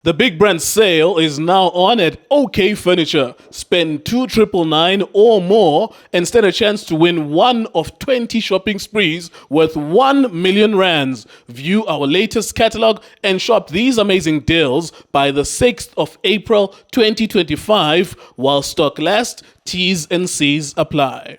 The big brand sale is now on at OK Furniture. Spend 2,999 or more and stand a chance to win one of 20 shopping sprees worth 1 million rands. View our latest catalog and shop these amazing deals by the 6th of April 2025 while stock lasts. T's and C's apply.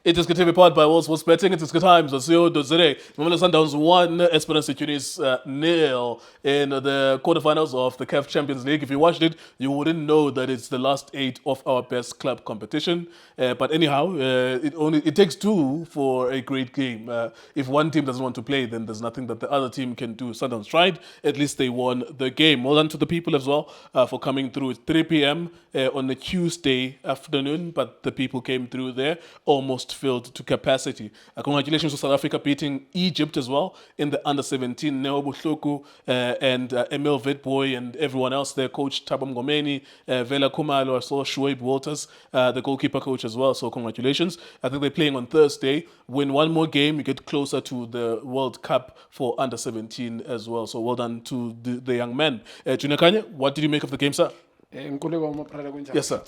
It is continued powered by World Sports Betting. It is good times. Today, Mamelodi Sundowns 1, Esperance Tunis 0 in the quarterfinals of the CAF Champions League. If you watched it, you wouldn't know that it's the last 8 of our best club competition. But anyhow, it takes 2 for a great game. If one team doesn't want to play, then there's nothing that the other team can do. Sundowns tried. At least they won the game. Well done to the people as well for coming through. It's 3 p.m. On a Tuesday afternoon, but the people came through there almost filled to capacity. Congratulations to South Africa beating Egypt as well in the under-17. Neo Buhloku and Emil Witboy and everyone else there. Coach Thabo Mngomeni, Vela Khumalo, I saw Shoaib Walters, the goalkeeper coach as well. So congratulations. I think they're playing on Thursday. Win one more game, you get closer to the World Cup for under-17 as well. So well done to the young men. Junior Kanye, what did you make of the game, sir? Yes, sir.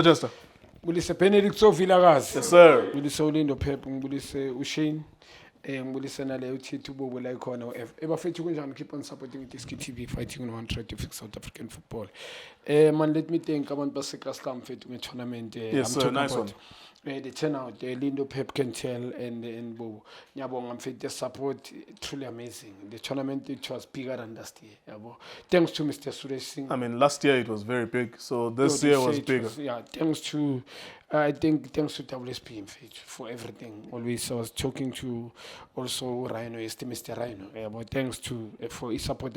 Just. Ngibulise Benedict Sovilakazi. Yes, sir. Ngibulise uLindo Phepha, ngibulise uShane. Ngibulise nale uThithu Bobo la ikhona uF. Ebafethu kunjani keep on supporting iDisky TV fighting on one try to fix South African football. Man, let me thank abantu baseKraslam mfethu nge-tournament. Yes, sir, nice one. The turnout, Lindo Pep can tell and Bobo. Nyabonga mfethu, the support truly amazing. The tournament it was bigger than last year. Yabo. Thanks to Mr. Suresh Singh. I mean, last year it was very big, so this year was bigger. Thanks to, thanks to WSP for everything. Always, I was talking to also Rhino, Mr. Rhino. Thanks to for his support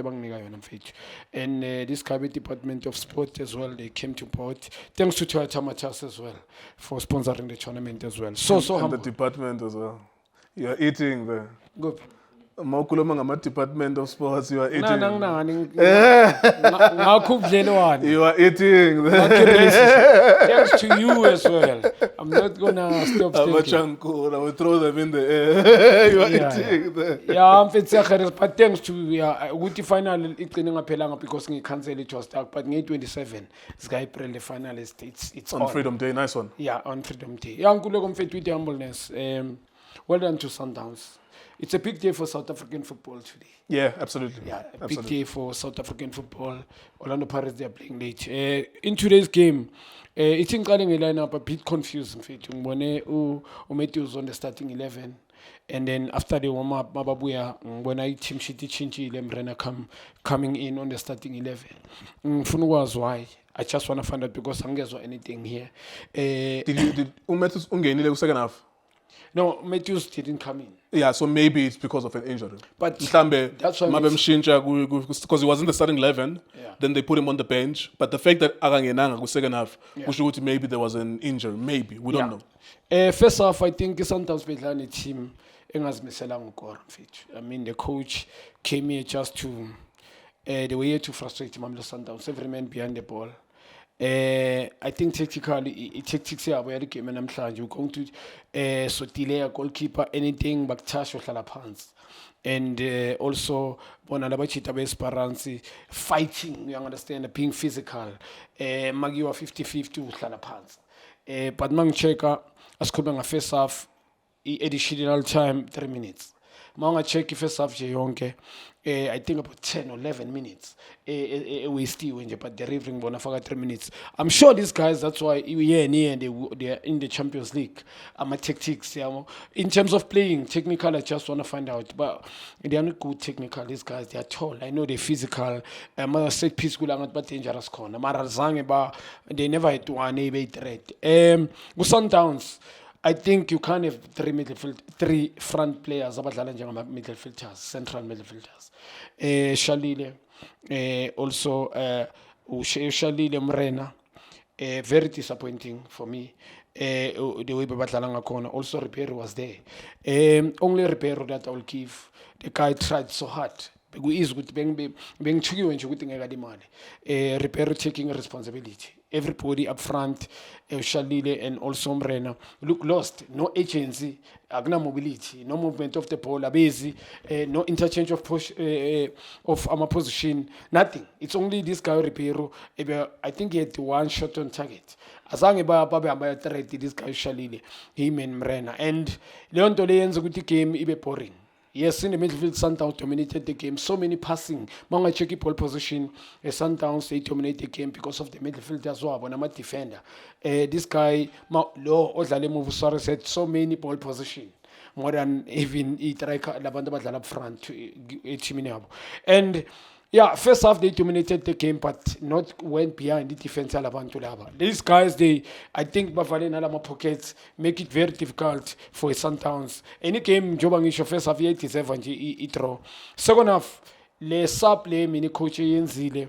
and this Cabinet Department of Sport as well. They came to port. Thanks to Toyota Machas as well for sponsoring the tournament as well. So and the department as well. You are eating there. Good. Department of Sports, you are eating. You are eating. Thanks to you as well. I'm not gonna stop thinking. I will throw them in the air. You are eating there. Yeah, but thanks to Guti final because we cancel it was stuck. But 27, it's April the final is it's on Freedom Day, nice one. Yeah, on Freedom Day. Yeah, with humbleness. Well done to Sundowns. It's a big day for South African football today. Yeah, absolutely. Yeah, big day for South African football. Orlando Pirates, they are playing late. In today's game, it's in calling a lineup a bit confusing. Matthews on the starting 11. And then after the warm up, Mababuya, when I team Shiti Chinchi, Lembrena coming in on the starting 11. Funu was why. I just want to find out because Angers or anything here. Did Matthews in the second half? No, Matthews didn't come in. Yeah, so maybe it's because of an injury. But that's why because he was in the starting 11, then they put him on the bench. But the fact that Arangenanga was second half, which maybe there was an injury. Maybe. We don't know. First off, I think sometimes Bedlani team, I mean, the coach came here just to, they were here to frustrate Mamelodi Sundowns, every man behind the ball. I think tactically, tactics are very game and you're going to so delay a goalkeeper, anything but touch or pants. And also, fighting, you understand, being physical. Magiwa 50-50 with pants. But Mang Cheka, as coming a face off, additional time 3 minutes. Manga check if first half I think about 10 or 11 minutes. We still win, but they're referring Bonafaga 3 minutes. I'm sure these guys, that's why they are in the Champions League. I'm a tactics. In terms of playing, technical, I just want to find out. But they are not good technical, these guys. They are tall. I know they're physical. Set piece but dangerous corner. They never had one A threat. With Sundowns, I think you can't have three front players, midfielders, central midfielders. Shalile, also Shalile Mrena, very disappointing for me. The way Babatlanga corner. Also Ribeiro was there. Only Ribeiro that I will give. The guy tried so hard. bekuyizi ukuthi bengithukiwe nje ukuthi ngeke alimali. Ribeiro taking responsibility. Everybody up front, Shalile and also Mrena, look lost. No agency, agna mobility, no movement of the ball, abezi, no interchange of push of our position, nothing. It's only this guy Ribeiro. I think he had one shot on target. Azange ba threat this guy Shalile, him and Mrena. And Leon Toleyen's good game ibe boring. Yes, in the midfield, Sundowns dominated the game. So many passing. Manga checky pole position. Sundowns, they dominate the game because of the midfield as well. When I'm a defender. This guy, Odlale Muvusare said so many ball position. More than even Labanda up front. And yeah, first half they dominated the game, but not went behind the defense. These guys, I think, Bavale Alama pockets make it very difficult for Sundowns. Any game, Jobangisho first half 87 draw. Second half, le sub le mini coach yenzile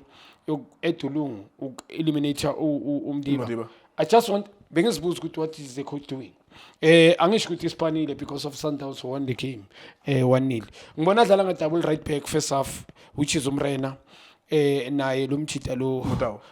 etulung eliminate Umdiba. I just want Bengas Bulls good what is the coach doing? Angish ukuthi ispanile because of Sundowns won the game 1-0. Ngibona dlala nga double right back first half which is Umrena naye lo mchita lo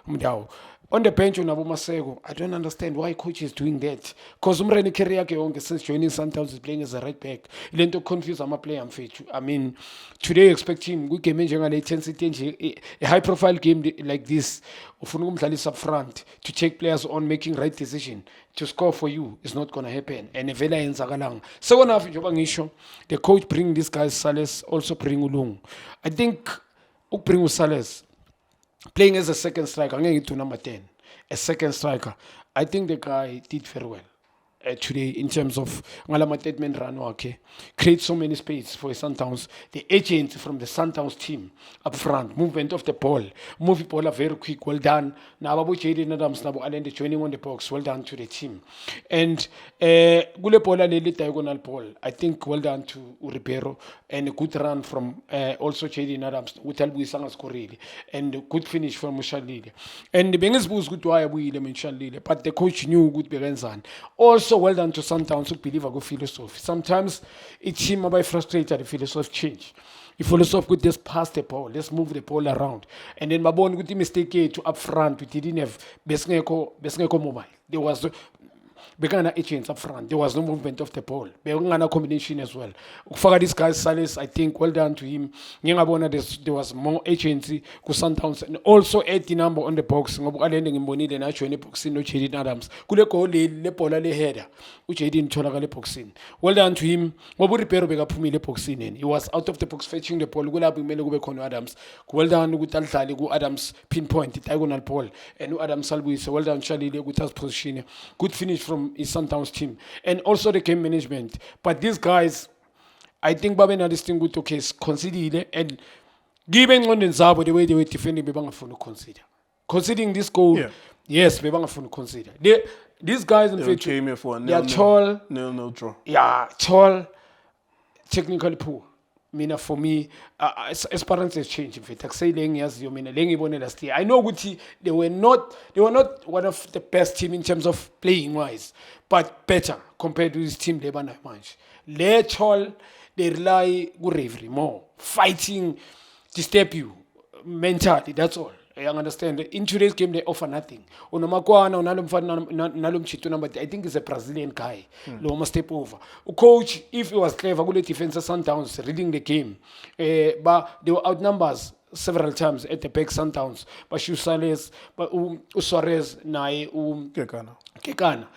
Mdawu. On the bench unabo Maseko. I don't understand why coach is doing that. Because Umrena career yake yonke since joining Sundowns is playing as a right back. Lento confuse ama player mfethu. I mean today expecting good game njengale intensity nje a high profile game like this ufuna ukumdlalisa up front to take players on making right decision to score for you is not going to happen and vela yenzakalanga. Second half njengoba ngisho the coach bring this guy Sales also bring Ulungu. I think ukubring uSales playing as a second striker, I'm going to number 10, a second striker. I think the guy did very well today in terms of Ngalama statement run okay. Create so many space for Sundowns. The agent from the Sundowns team up front, movement of the ball, move the ball very quick, well done. Now Abu Jaden Adams Nabu Alende joining on the box, well done to the team. And Gule Pola Lili diagonal ball, I think well done to Ribeiro and a good run from also Jaden Adams, Utalbu Sangas Korili, and a good finish from Mushalili. And the Bengals was good to Ayabu Shalili, but the coach knew good Berenzan. Also well done to Sundowns who believe a good philosophy. Sometimes it's him by frustrated the philosophy change. The philosophy could just pass the ball, let's move the ball around. And then Mabon with the mistake to up front, we didn't have Besneko mobile. There was began agents up front. There was no movement of the ball. Began combination as well. For this guy Sales, I think well done to him. There was more agency to Sundowns and also 80 number on the box. Ngobukalending imbonile na join boxing no Jaden Adams. Kule goal le bola le header. Which he didn't thola le boxing. Well done to him. Ngobu Ribeiro bekaphumile boxing and he was out of the box fetching the ball. Kula bimele kube khona Adams. Well done ukuthi alidlale ku Adams pinpoint diagonal ball and Adams salbuyise. Well done Shalile ukuthi position. Good finish from his Sundowns team and also the game management. But these guys, I think Babe na this thing good okay consider and given on Zabo the way they were defending bebangafuna consider. Considering this goal, yes, bebangafuna consider. These guys in fact came here for they are tall, no draw. Yeah, tall, technically poor. Mina for me, Esperance has changed. In fact, I say Lengi as you mean Lengi Bone last year. I know Guti, they were not one of the best team in terms of playing wise, but better compared to this team they ban much. They're tall, they rely bravery more, fighting, disturb you mentally. That's all. I understand. In today's game, they offer nothing. Unomakwana, Nalum Chito number, I think it's a Brazilian guy. Loma step over. Coach, if he was clever, good defense Sundowns reading the game. But they were outnumbered several times at the back Sundowns. But Sales, but Suarez, Nai, Kekana.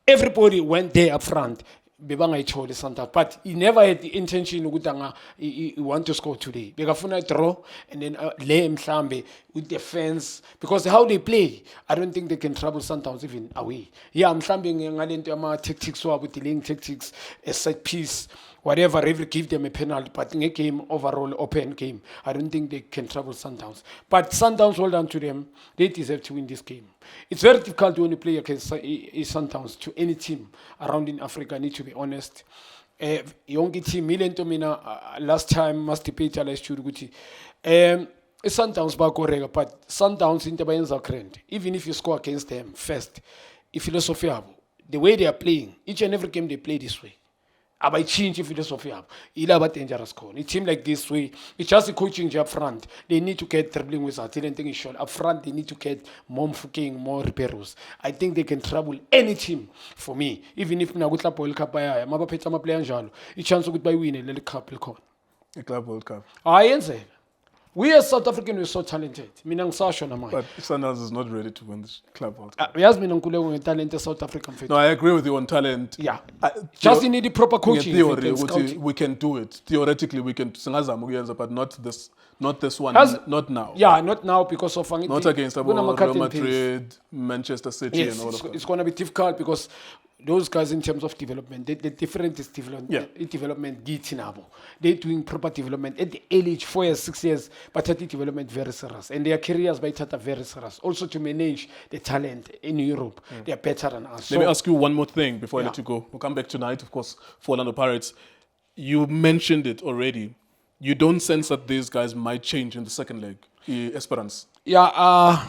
Everybody went there up front. Bebanga ichole Santa, but he never had the intention ukutanga he want to score today. Bekafuna draw and then lay mhlambe with the fans because how they play, I don't think they can trouble Sundowns even away. Yeah, mhlambe ngalento ama tactics wabo dealing tactics, a set piece, whatever, every give them a penalty, but in a game overall open game, I don't think they can trouble Sundowns. But Sundowns, well done to them, they deserve to win this game. It's very difficult when you play against Sundowns to any team around in Africa, I need to be honest. Yonke team, Milento Mina, last time, must debate, Sundowns back or but Sundowns in the Bayenza Krend, even if you score against them first, if philosophy, the way they are playing, each and every game they play this way. abayitshintshe ifilosofi yabo yilaba dangerous khona i-team like this way it's just coaching nje up front they need to get dribbling wizards ile nto engiyisholo up front they need to get more Mfokeng, more Riberos. I think they can trouble any team for me even if mina kuhlapha World Cup bayaya mabaphethe amaplayer njalo i-chance ukuthi bayiwine leli cup likhona i-Club World Cup. ayenzeka. We as South African, we're so talented. Mina ngisasho namanje. But Sundowns is not ready to win the Club World Cup. Uyazi mina ngikhuleko ngetalent e-South African No, I agree with you on talent. Yeah. Just you need the proper coaching. Theory, we can do it. Theoretically, we can singazama ukuyenza, but not this one. Not now. Yeah, not now because of not against Real Madrid, Manchester City, yes, and all of that. It's going to be difficult because those guys in terms of development, the different is development gitinabo. They're doing proper development at the early age, 4 years, 6 years, but at the development very serious. And their careers by Tata very serious. Also to manage the talent in Europe, they are better than us. Let me ask you one more thing before I let you go. We'll come back tonight, of course, for Orlando Pirates. You mentioned it already. You don't sense that these guys might change in the second leg, Esperance? Yeah,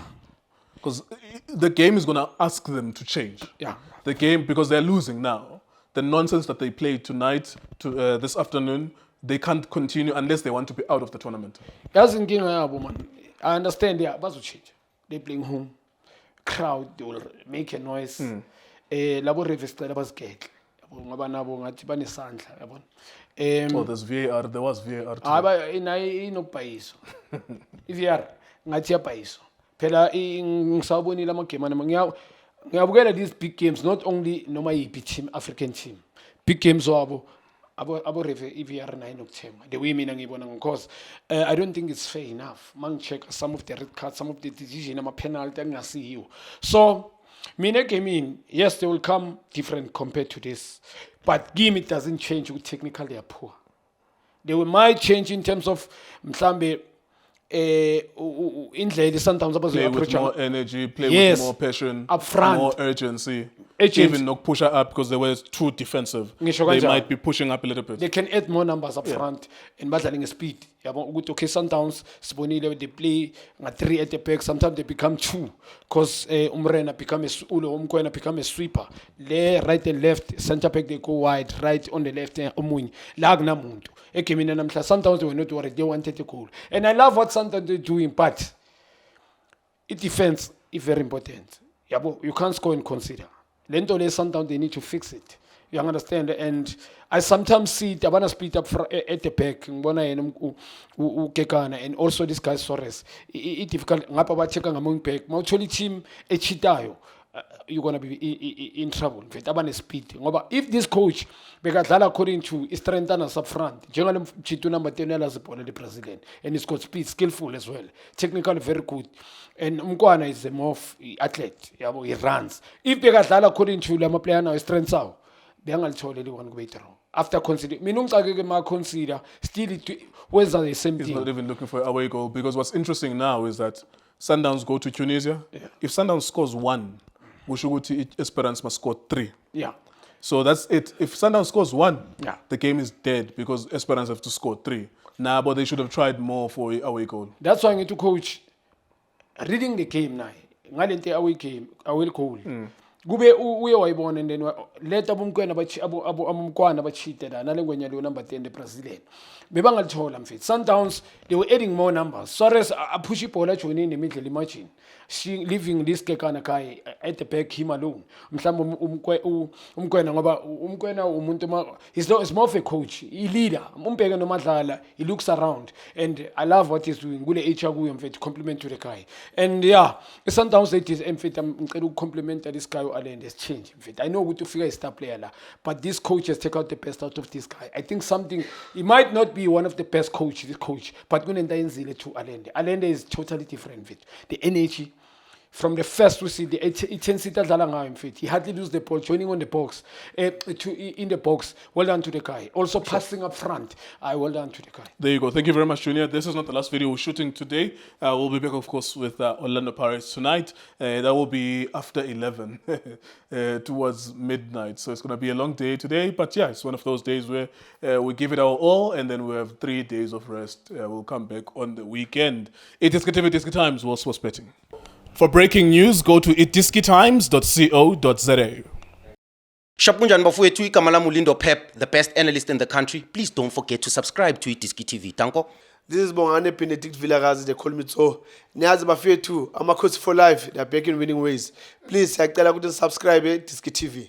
because the game is going to ask them to change. Yeah. The game, because they're losing now. The nonsense that they played tonight, this afternoon, they can't continue unless they want to be out of the tournament. I understand, yeah, but change. They're playing home. Crowd, they will make a noise. Labo revista was gate. Oh, there's VAR. There was VAR too. Inopaiso. VAR, ngathi yapaiso. Phela ngisabonile amagame ngiyabukela these big games, not only noma yipi team, African team. Big games wabo abo reve VAR 9 okuthenga. The way mina ngibona because I don't think it's fair enough. Check some of the red cards, some of the decision ama penalty engasiyo. So mina game yes, they will come different compared to this. But game it doesn't change. Technically they are poor. They might change in terms of mhlambe indlela sometimes play with more energy, play with more passion, up front, more urgency. Even not push up because they were too defensive. They might be pushing up a little bit. They can add more numbers up front and battling speed. Okay, sometimes they play 3 at the back. Sometimes they become 2 because Umrena become Umkwena become a sweeper. Right and left, center back they go wide. Right on the left, Omunyi. Lagna muntu. Sometimes they were not worried. They wanted to goal. And I love what sometimes they're doing, but it defense is very important. You can't score and consider. Lento le sometimes they need to fix it. You understand? And I sometimes see it, Abana split up at the back, Kekana, and also this guy Soares. It's difficult. Ngapa ba checka ngamong back. Mawutholi team echitayo. You're gonna be in trouble. Abane speed. If this coach bekadlala according to strength and up front, njengalo Chitu number 10 elazibona the president, and he's got speed, skillful as well, technically very good. And Mkwana is a more athlete. He runs. If bekadlala according to lama player now strength saw, bengalithole one way through. After consider, consider still where's the same thing. He's not even looking for an away goal because what's interesting now is that Sundowns go to Tunisia. If Sundowns scores 1, Wushuguti Esperance must score 3. Yeah. So that's it. If Sundowns scores 1, the game is dead because Esperance have to score 3. Nah, but they should have tried more for an away goal. That's why I need to coach reading the game now. Ngalente away game, away goal. Kube uye wayibona and then let abumkwena abumkwana bacheated nalengwenya lo number 10 the Brazilian. Bebangalithola mfethu. Sundowns they were adding more numbers. Soares a push ball join in the middle, imagine. She leaving this Kekana guy at the back him alone. Mhlawumbe umkwena ngoba umkwena umuntu he's more of a coach, a leader. Umbheke nomadlala, he looks around and I love what he's doing. Kule HR kuyo mfethu compliment to the guy. And yeah, Sundowns it is mfethu ngicela ukucompliment this guy Allen has changed. I know to figure a star player la, but this coach has taken out the best out of this guy. I think something he might not be one of the best coaches, but kunenta yenzile to Allende. Allende is totally different with the energy. From the first we see the intensity he hardly lose the ball, joining on the box, in the box. Well done to the guy. Also passing up front. Well done to the guy. There you go. Thank you very much, Junior. This is not the last video we're shooting today. We'll be back, of course, with Orlando Pirates tonight. That will be after 11, towards midnight. So it's going to be a long day today. But yeah, it's one of those days where we give it our all and then we have 3 days of rest. We'll come back on the weekend. It is Times, World Sports Betting. For breaking news, go to itdiskitimes.co.za. Shapunjan bafowethu igama lami uLindo Pep, the best analyst in the country. Please don't forget to subscribe to iDiski TV. Tanko. This is Bongane Benedict Vilakazi, they call me so. Niyazi bafethu, Amakhosi for life, they are back in winning ways. Please, siyacela ukuthi subscribe Diski TV.